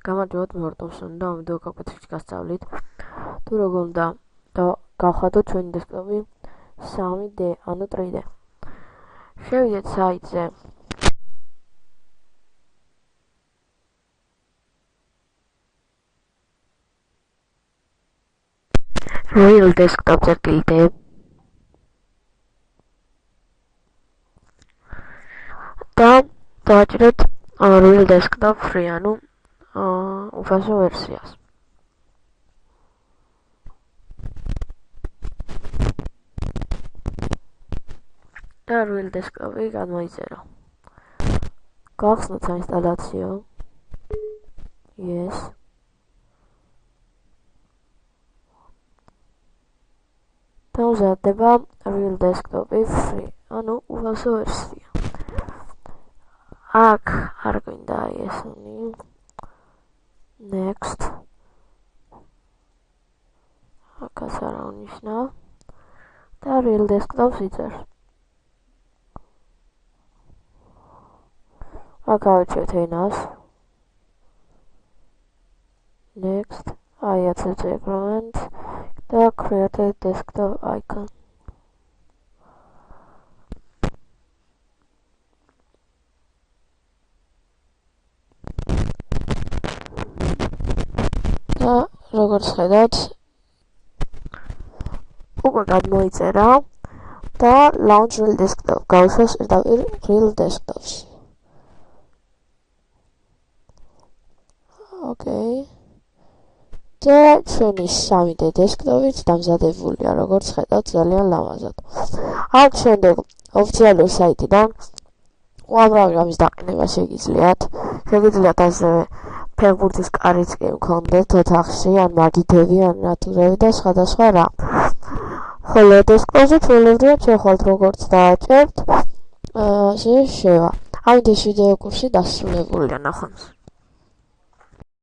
გამარჯობათ, მე ვარ ტომსონი და ამ ვიდეო გაკვეთილში გასწავლით თუ როგორ უნდა გავხადოთ ჩვენი დესკტოპი 3D ანუ 3D. შევიდეთ საიტზე Real Desktop-ზე კლიკდებ და დავაჭიროთ Real Desktop Free ანუ უფასო ვერსიას. და Real Desktop-ი გადმოიწერა. გავხსნათ საინსტალაციო. Yes. დავზარდება Real Desktop-ი Free ანუ უფასო ვერსია. აქ არ გვინდა ესენი. Next. აქაც არ აღნიშნა. და Real Desktop-ს იწერს. აქ ავირჩიოთ ენას. Next. აიაცებთ agreement და create a desktop icon. და როგორც ხედავთ უკვე გადმოიწერა და launch Real Desktop გავუსვას პირდაპირ Real Desktop-ს. Okay. და ჩვენი 3D დესკტოპიც დამზადებულია, როგორც ხედავთ, ძალიან ლამაზად. აქ შემდეგ ოფიციალურ საიტიდან უამრავი რამის დაყენება შეგიძლიათ. შეგიძლიათ ასევე ფეხბურთის კარიც კი მქონდეთ ოთახში, ან მაგიდები, ან ნატურები და სხვადასხვა რამ. ხოლო დესკტოპზე ჩვეულებრივად შევხვალთ როგორც დააჭერთ, ასე შევა. ამით ეს ვიდეო კურსი დასრულებულია. ნახვამდის.